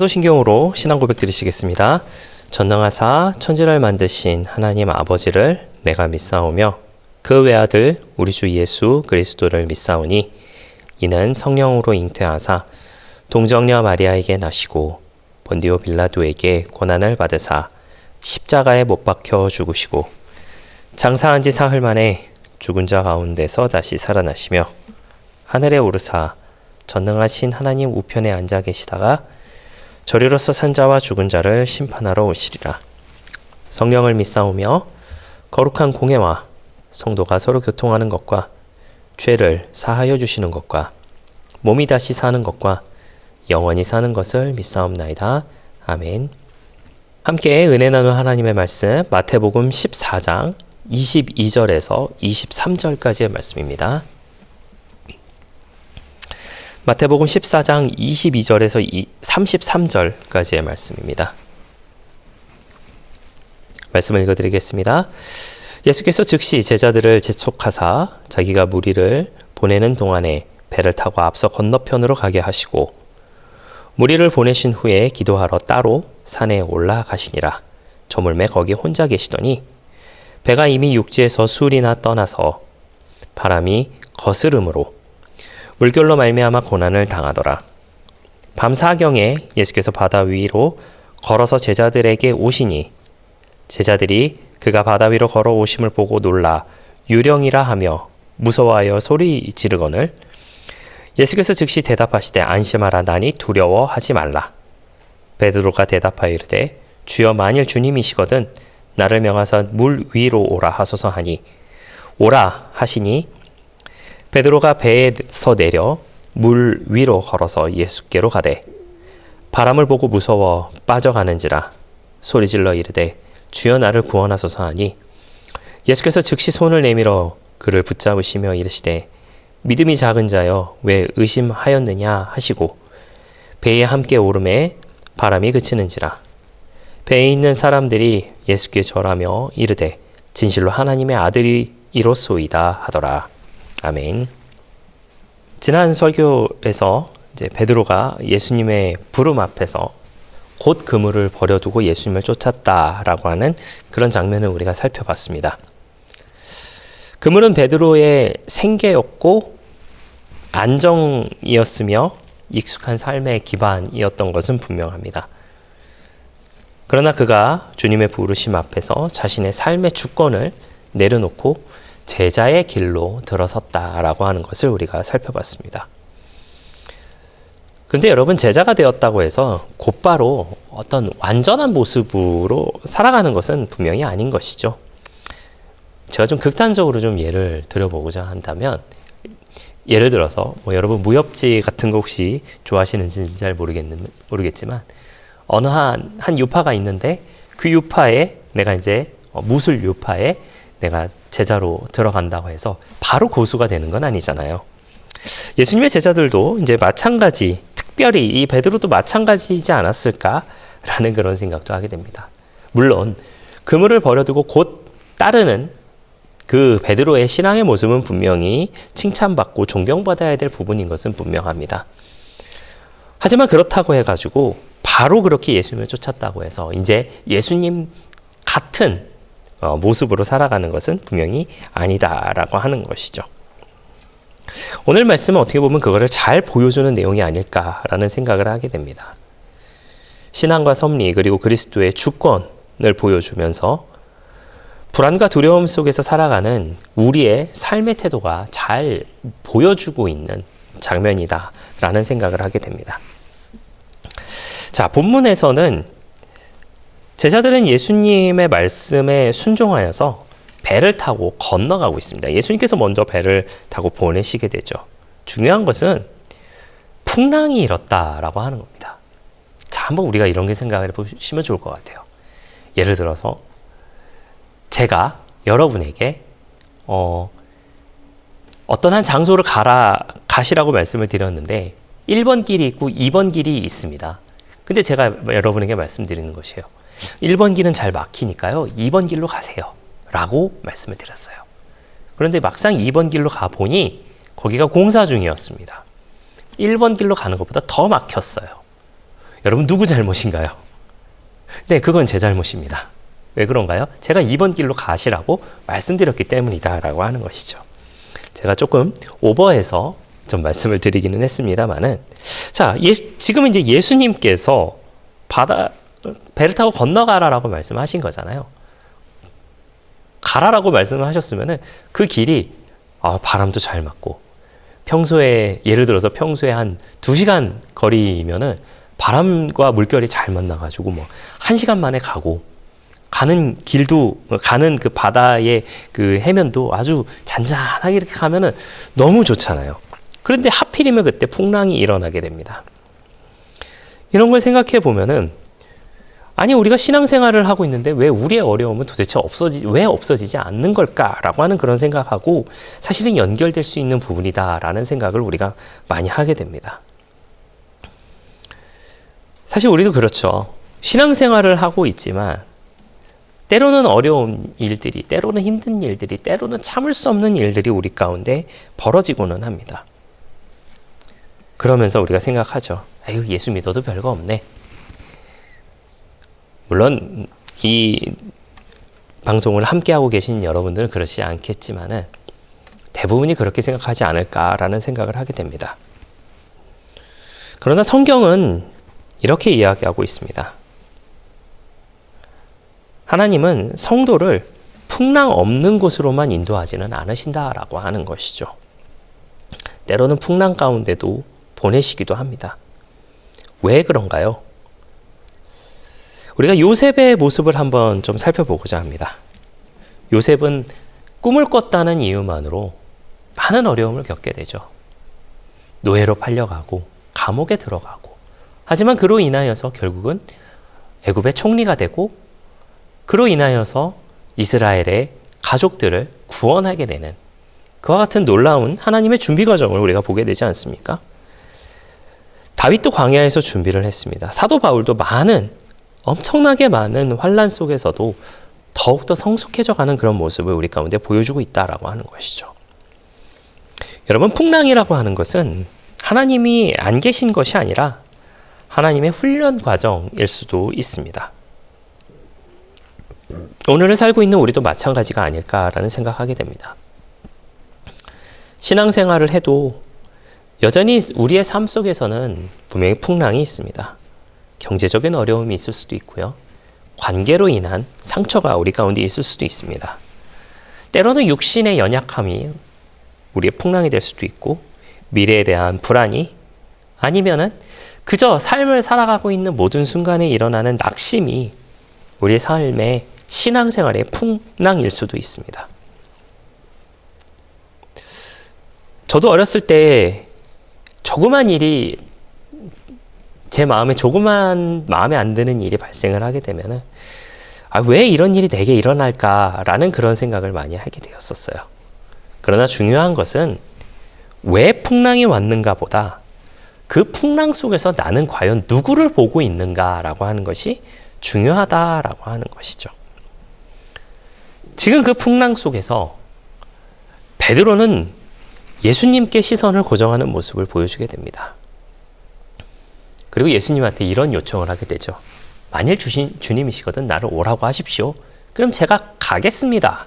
사도신경으로 신앙 고백 드리시겠습니다. 전능하사 천지를 만드신 하나님 아버지를 내가 믿사오며 그 외아들 우리 주 예수 그리스도를 믿사오니 이는 성령으로 잉태하사 동정녀 마리아에게 나시고 본디오 빌라도에게 고난을 받으사 십자가에 못 박혀 죽으시고 장사한 지 사흘 만에 죽은 자 가운데서 다시 살아나시며 하늘에 오르사 전능하신 하나님 우편에 앉아 계시다가 저리로서 산 자와 죽은 자를 심판하러 오시리라. 성령을 믿사오며 거룩한 공회와 성도가 서로 교통하는 것과 죄를 사하여 주시는 것과 몸이 다시 사는 것과 영원히 사는 것을 믿사옵나이다. 아멘. 함께 은혜 나눌 하나님의 말씀 마태복음 14장 22절에서 23절까지의 말씀입니다. 마태복음 14장 22절에서 33절까지의 말씀입니다. 말씀을 읽어드리겠습니다. 예수께서 즉시 제자들을 재촉하사 자기가 무리를 보내는 동안에 배를 타고 앞서 건너편으로 가게 하시고 무리를 보내신 후에 기도하러 따로 산에 올라가시니라. 저물매 거기 혼자 계시더니 배가 이미 육지에서 술이나 떠나서 바람이 거스름으로 물결로 말미암아 고난을 당하더라. 밤 사경에 예수께서 바다 위로 걸어서 제자들에게 오시니 제자들이 그가 바다 위로 걸어오심을 보고 놀라 유령이라 하며 무서워하여 소리 지르거늘 예수께서 즉시 대답하시되 안심하라 나니 두려워하지 말라. 베드로가 대답하여 이르되 주여 만일 주님이시거든 나를 명하사 물 위로 오라 하소서 하니 오라 하시니 베드로가 배에서 내려 물 위로 걸어서 예수께로 가되 바람을 보고 무서워 빠져가는지라 소리질러 이르되 주여 나를 구원하소서 하니 예수께서 즉시 손을 내밀어 그를 붙잡으시며 이르시되 믿음이 작은 자여 왜 의심하였느냐 하시고 배에 함께 오르매 바람이 그치는지라 배에 있는 사람들이 예수께 절하며 이르되 진실로 하나님의 아들이 이로소이다 하더라. 아멘. 지난 설교에서 이제 베드로가 예수님의 부름 앞에서 곧 그물을 버려두고 예수님을 쫓았다라고 하는 그런 장면을 우리가 살펴봤습니다. 그물은 베드로의 생계였고 안정이었으며 익숙한 삶의 기반이었던 것은 분명합니다. 그러나 그가 주님의 부르심 앞에서 자신의 삶의 주권을 내려놓고 제자의 길로 들어섰다라고 하는 것을 우리가 살펴봤습니다. 그런데 여러분 제자가 되었다고 해서 곧바로 어떤 완전한 모습으로 살아가는 것은 분명히 아닌 것이죠. 제가 좀 극단적으로 좀 예를 들어보고자 한다면 예를 들어서 여러분 무협지 같은 거 혹시 좋아하시는지 잘 모르겠지만 어느 한 유파가 있는데 그 유파에 내가 이제 무술 유파에 내가 제자로 들어간다고 해서 바로 고수가 되는 건 아니잖아요. 예수님의 제자들도 이제 마찬가지, 특별히 이 베드로도 마찬가지이지 않았을까라는 그런 생각도 하게 됩니다. 물론 그물을 버려두고 곧 따르는 그 베드로의 신앙의 모습은 분명히 칭찬받고 존경받아야 될 부분인 것은 분명합니다. 하지만 그렇다고 해가지고 바로 그렇게 예수님을 쫓았다고 해서 이제 예수님 같은 모습으로 살아가는 것은 분명히 아니다라고 하는 것이죠. 오늘 말씀은 어떻게 보면 그거를 잘 보여주는 내용이 아닐까라는 생각을 하게 됩니다. 신앙과 섭리 그리고 그리스도의 주권을 보여주면서 불안과 두려움 속에서 살아가는 우리의 삶의 태도가 잘 보여주고 있는 장면이다라는 생각을 하게 됩니다. 자, 본문에서는 제자들은 예수님의 말씀에 순종하여서 배를 타고 건너가고 있습니다. 예수님께서 먼저 배를 타고 보내시게 되죠. 중요한 것은 풍랑이 일었다라고 하는 겁니다. 자, 한번 우리가 이런 게 생각을 해보시면 좋을 것 같아요. 예를 들어서 제가 여러분에게 어떤 한 장소를 가시라고 말씀을 드렸는데 1번 길이 있고 2번 길이 있습니다. 근데 제가 여러분에게 말씀드리는 것이에요. 1번 길은 잘 막히니까요. 2번 길로 가세요. 라고 말씀을 드렸어요. 그런데 막상 2번 길로 가보니 거기가 공사 중이었습니다. 1번 길로 가는 것보다 더 막혔어요. 여러분 누구 잘못인가요? 네, 그건 제 잘못입니다. 왜 그런가요? 제가 2번 길로 가시라고 말씀드렸기 때문이다라고 하는 것이죠. 제가 조금 오버해서 좀 말씀을 드리기는 했습니다만은, 자, 지금 이제 예수님께서 배를 타고 건너가라라고 말씀하신 거잖아요. 가라라고 말씀을 하셨으면은 그 길이 바람도 잘 맞고, 평소에 예를 들어서 평소에 한 2시간 거리면은 바람과 물결이 잘 만나가지고 뭐 1시간 만에 가고, 가는 길도, 가는 그 바다의 그 해면도 아주 잔잔하게 이렇게 가면은 너무 좋잖아요. 그런데 하필이면 그때 풍랑이 일어나게 됩니다. 이런 걸 생각해 보면은, 아니, 우리가 신앙생활을 하고 있는데 왜 우리의 어려움은 도대체 왜 없어지지 않는 걸까라고 하는 그런 생각하고 사실은 연결될 수 있는 부분이다라는 생각을 우리가 많이 하게 됩니다. 사실 우리도 그렇죠. 신앙생활을 하고 있지만 때로는 어려운 일들이, 때로는 힘든 일들이, 때로는 참을 수 없는 일들이 우리 가운데 벌어지고는 합니다. 그러면서 우리가 생각하죠. 아유, 예수 믿어도 별거 없네. 물론 이 방송을 함께하고 계신 여러분들은 그렇지 않겠지만은 대부분이 그렇게 생각하지 않을까라는 생각을 하게 됩니다. 그러나 성경은 이렇게 이야기하고 있습니다. 하나님은 성도를 풍랑 없는 곳으로만 인도하지는 않으신다라고 하는 것이죠. 때로는 풍랑 가운데도 보내시기도 합니다. 왜 그런가요? 우리가 요셉의 모습을 한번 좀 살펴보고자 합니다. 요셉은 꿈을 꿨다는 이유만으로 많은 어려움을 겪게 되죠. 노예로 팔려가고 감옥에 들어가고, 하지만 그로 인하여서 결국은 애굽의 총리가 되고, 그로 인하여서 이스라엘의 가족들을 구원하게 되는 그와 같은 놀라운 하나님의 준비 과정을 우리가 보게 되지 않습니까? 다윗도 광야에서 준비를 했습니다. 사도 바울도 엄청나게 많은 환난 속에서도 더욱더 성숙해져 가는 그런 모습을 우리 가운데 보여주고 있다라고 하는 것이죠. 여러분, 풍랑이라고 하는 것은 하나님이 안 계신 것이 아니라 하나님의 훈련 과정일 수도 있습니다. 오늘을 살고 있는 우리도 마찬가지가 아닐까라는 생각하게 됩니다. 신앙생활을 해도 여전히 우리의 삶 속에서는 분명히 풍랑이 있습니다. 경제적인 어려움이 있을 수도 있고요. 관계로 인한 상처가 우리 가운데 있을 수도 있습니다. 때로는 육신의 연약함이 우리의 풍랑이 될 수도 있고, 미래에 대한 불안이, 아니면은 그저 삶을 살아가고 있는 모든 순간에 일어나는 낙심이 우리의 삶의 신앙생활의 풍랑일 수도 있습니다. 저도 어렸을 때 조그만 일이, 제 마음에 조그만 마음에 안 드는 일이 발생을 하게 되면은 왜 이런 일이 내게 일어날까라는 그런 생각을 많이 하게 되었었어요. 그러나 중요한 것은 왜 풍랑이 왔는가 보다 그 풍랑 속에서 나는 과연 누구를 보고 있는가라고 하는 것이 중요하다라고 하는 것이죠. 지금 그 풍랑 속에서 베드로는 예수님께 시선을 고정하는 모습을 보여주게 됩니다. 그리고 예수님한테 이런 요청을 하게 되죠. 만일 주님이시거든 나를 오라고 하십시오. 그럼 제가 가겠습니다.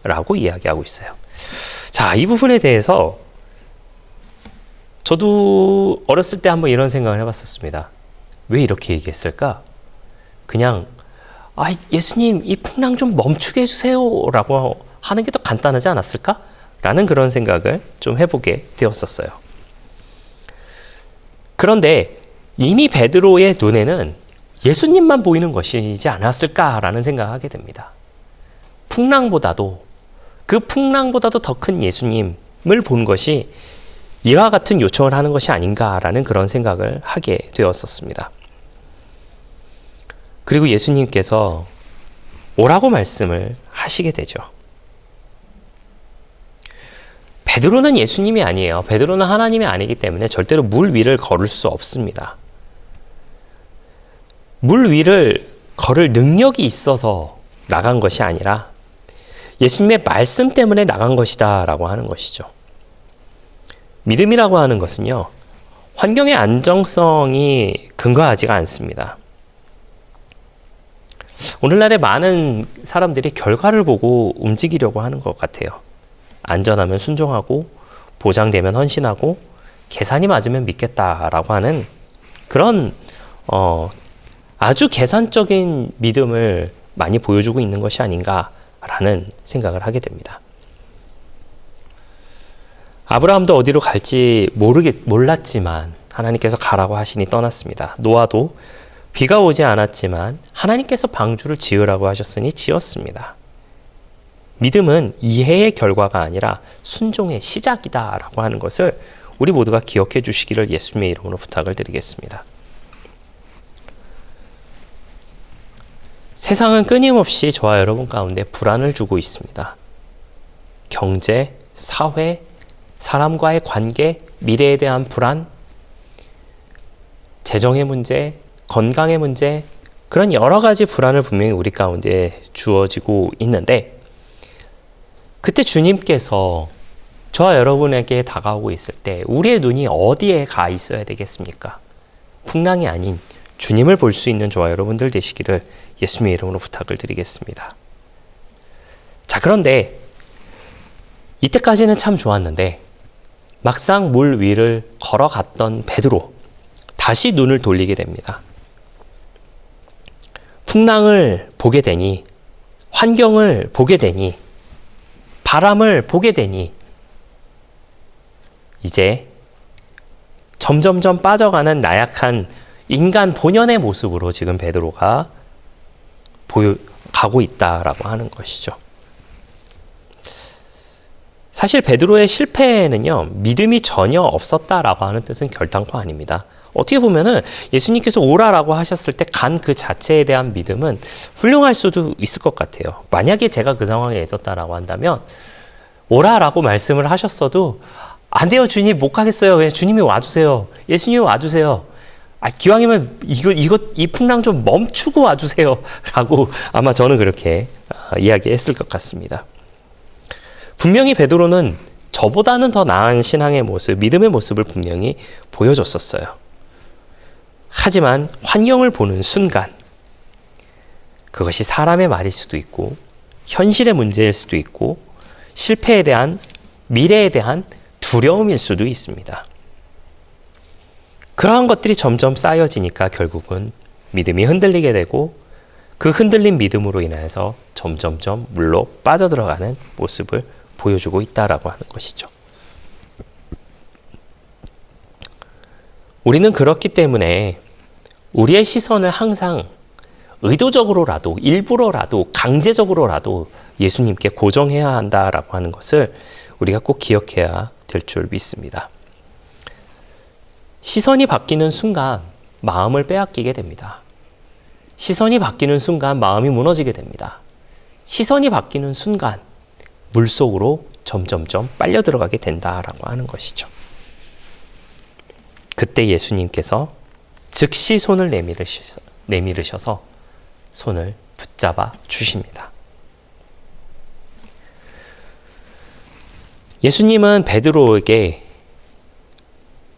라고 이야기하고 있어요. 자, 이 부분에 대해서 저도 어렸을 때 한번 이런 생각을 해봤었습니다. 왜 이렇게 얘기했을까? 그냥 예수님 이 풍랑 좀 멈추게 해주세요 라고 하는 게 더 간단하지 않았을까? 라는 그런 생각을 좀 해보게 되었었어요. 그런데 이미 베드로의 눈에는 예수님만 보이는 것이지 않았을까라는 생각을 하게 됩니다. 풍랑보다도 더 큰 예수님을 본 것이 이와 같은 요청을 하는 것이 아닌가라는 그런 생각을 하게 되었었습니다. 그리고 예수님께서 오라고 말씀을 하시게 되죠. 베드로는 예수님이 아니에요. 베드로는 하나님이 아니기 때문에 절대로 물 위를 걸을 수 없습니다. 물 위를 걸을 능력이 있어서 나간 것이 아니라 예수님의 말씀 때문에 나간 것이다 라고 하는 것이죠. 믿음이라고 하는 것은요, 환경의 안정성이 근거하지가 않습니다. 오늘날의 많은 사람들이 결과를 보고 움직이려고 하는 것 같아요. 안전하면 순종하고 보장되면 헌신하고 계산이 맞으면 믿겠다라고 하는 그런 아주 계산적인 믿음을 많이 보여주고 있는 것이 아닌가라는 생각을 하게 됩니다. 아브라함도 어디로 갈지 몰랐지만 하나님께서 가라고 하시니 떠났습니다. 노아도 비가 오지 않았지만 하나님께서 방주를 지으라고 하셨으니 지었습니다. 믿음은 이해의 결과가 아니라 순종의 시작이다라고 하는 것을 우리 모두가 기억해 주시기를 예수님의 이름으로 부탁을 드리겠습니다. 세상은 끊임없이 저와 여러분 가운데 불안을 주고 있습니다. 경제, 사회, 사람과의 관계, 미래에 대한 불안, 재정의 문제, 건강의 문제, 그런 여러 가지 불안을 분명히 우리 가운데 주어지고 있는데 그때 주님께서 저와 여러분에게 다가오고 있을 때 우리의 눈이 어디에 가 있어야 되겠습니까? 풍랑이 아닌 주님을 볼 수 있는 저와 여러분들 되시기를 예수님의 이름으로 부탁을 드리겠습니다. 자, 그런데 이때까지는 참 좋았는데 막상 물 위를 걸어갔던 베드로 다시 눈을 돌리게 됩니다. 풍랑을 보게 되니 환경을 보게 되니 바람을 보게 되니 이제 점점점 빠져가는 나약한 인간 본연의 모습으로 지금 베드로가 가고 있다라고 하는 것이죠. 사실 베드로의 실패는요, 믿음이 전혀 없었다라고 하는 뜻은 결단코 아닙니다. 어떻게 보면은 예수님께서 오라라고 하셨을 때 간 그 자체에 대한 믿음은 훌륭할 수도 있을 것 같아요. 만약에 제가 그 상황에 있었다라고 한다면 오라라고 말씀을 하셨어도 안 돼요, 주님 못 가겠어요. 그냥 주님이 와주세요. 예수님이 와주세요. 기왕이면 이 풍랑 좀 멈추고 와주세요. 라고 아마 저는 그렇게 이야기했을 것 같습니다. 분명히 베드로는 저보다는 더 나은 신앙의 모습, 믿음의 모습을 분명히 보여줬었어요. 하지만 환경을 보는 순간 그것이 사람의 말일 수도 있고 현실의 문제일 수도 있고 실패에 대한 미래에 대한 두려움일 수도 있습니다. 그러한 것들이 점점 쌓여지니까 결국은 믿음이 흔들리게 되고 그 흔들린 믿음으로 인해서 점점점 물로 빠져들어가는 모습을 보여주고 있다라고 하는 것이죠. 우리는 그렇기 때문에 우리의 시선을 항상 의도적으로라도 일부러라도 강제적으로라도 예수님께 고정해야 한다라고 하는 것을 우리가 꼭 기억해야 될 줄 믿습니다. 시선이 바뀌는 순간 마음을 빼앗기게 됩니다. 시선이 바뀌는 순간 마음이 무너지게 됩니다. 시선이 바뀌는 순간 물속으로 점점점 빨려 들어가게 된다라고 하는 것이죠. 그때 예수님께서 즉시 손을 내밀으셔서 손을 붙잡아 주십니다. 예수님은 베드로에게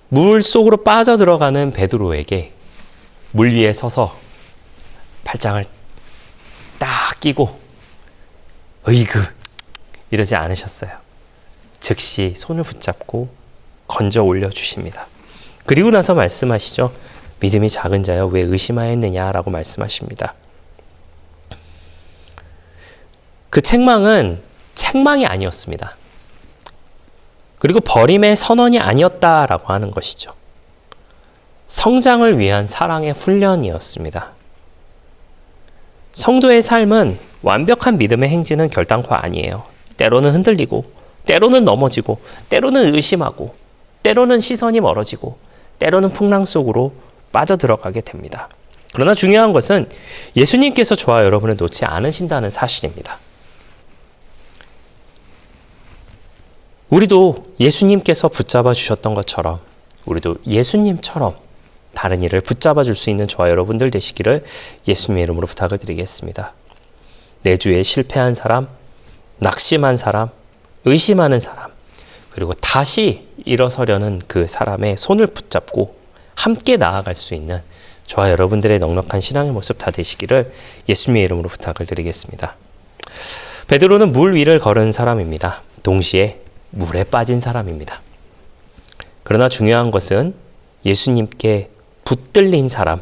물 속으로 빠져들어가는 베드로에게 물 위에 서서 팔짱을 딱 끼고 으이그 이러지 않으셨어요. 즉시 손을 붙잡고 건져 올려주십니다. 그리고 나서 말씀하시죠. 믿음이 작은 자여 왜 의심하였느냐라고 말씀하십니다. 그 책망은 책망이 아니었습니다. 그리고 버림의 선언이 아니었다라고 하는 것이죠. 성장을 위한 사랑의 훈련이었습니다. 성도의 삶은 완벽한 믿음의 행진은 결단코 아니에요. 때로는 흔들리고, 때로는 넘어지고, 때로는 의심하고, 때로는 시선이 멀어지고, 때로는 풍랑 속으로 빠져들어가게 됩니다. 그러나 중요한 것은 예수님께서 저와 여러분을 놓지 않으신다는 사실입니다. 우리도 예수님께서 붙잡아 주셨던 것처럼 우리도 예수님처럼 다른 일을 붙잡아 줄 수 있는 저와 여러분들 되시기를 예수님의 이름으로 부탁을 드리겠습니다. 내 주에 실패한 사람, 낙심한 사람, 의심하는 사람, 그리고 다시 일어서려는 그 사람의 손을 붙잡고 함께 나아갈 수 있는 저와 여러분들의 넉넉한 신앙의 모습 다 되시기를 예수님의 이름으로 부탁을 드리겠습니다. 베드로는 물 위를 걸은 사람입니다. 동시에 물에 빠진 사람입니다. 그러나 중요한 것은 예수님께 붙들린 사람,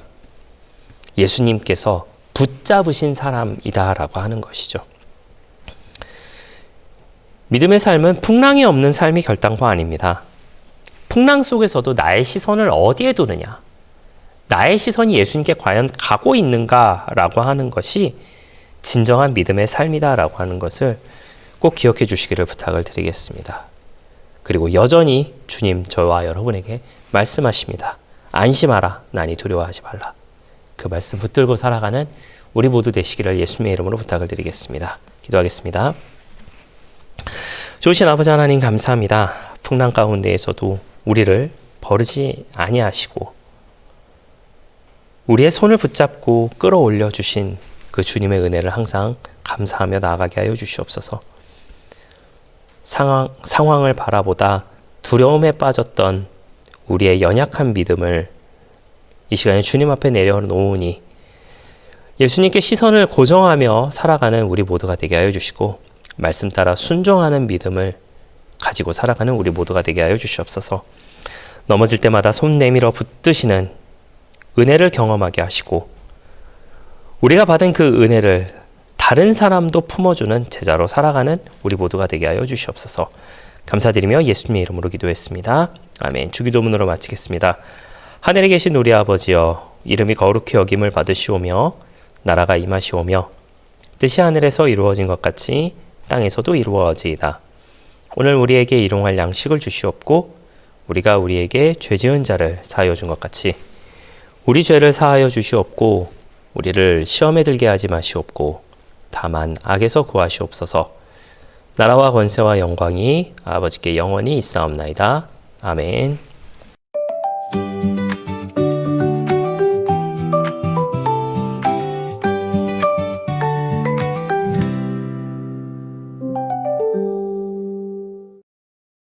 예수님께서 붙잡으신 사람이다라고 하는 것이죠. 믿음의 삶은 풍랑이 없는 삶이 결단코 아닙니다. 풍랑 속에서도 나의 시선을 어디에 두느냐, 나의 시선이 예수님께 과연 가고 있는가라고 하는 것이 진정한 믿음의 삶이다라고 하는 것을 꼭 기억해 주시기를 부탁을 드리겠습니다. 그리고 여전히 주님 저와 여러분에게 말씀하십니다. 안심하라, 나니 두려워하지 말라. 그 말씀 붙들고 살아가는 우리 모두 되시기를 예수님의 이름으로 부탁을 드리겠습니다. 기도하겠습니다. 좋으신 아버지 하나님 감사합니다. 풍랑 가운데에서도 우리를 버리지 아니하시고 우리의 손을 붙잡고 끌어올려 주신 그 주님의 은혜를 항상 감사하며 나아가게 하여 주시옵소서. 상황을 바라보다 두려움에 빠졌던 우리의 연약한 믿음을 이 시간에 주님 앞에 내려놓으니 예수님께 시선을 고정하며 살아가는 우리 모두가 되게 하여 주시고 말씀 따라 순종하는 믿음을 가지고 살아가는 우리 모두가 되게 하여 주시옵소서. 넘어질 때마다 손 내밀어 붙드시는 은혜를 경험하게 하시고 우리가 받은 그 은혜를 다른 사람도 품어주는 제자로 살아가는 우리 모두가 되게 하여 주시옵소서. 감사드리며 예수님의 이름으로 기도했습니다. 아멘. 주기도문으로 마치겠습니다. 하늘에 계신 우리 아버지여, 이름이 거룩히 여김을 받으시오며 나라가 임하시오며 뜻이 하늘에서 이루어진 것 같이 땅에서도 이루어지이다. 오늘 우리에게 일용할 양식을 주시옵고 우리가 우리에게 죄 지은 자를 사하여 준 것 같이 우리 죄를 사하여 주시옵고 우리를 시험에 들게 하지 마시옵고 다만 악에서 구하시옵소서. 나라와 권세와 영광이 아버지께 영원히 있사옵나이다. 아멘.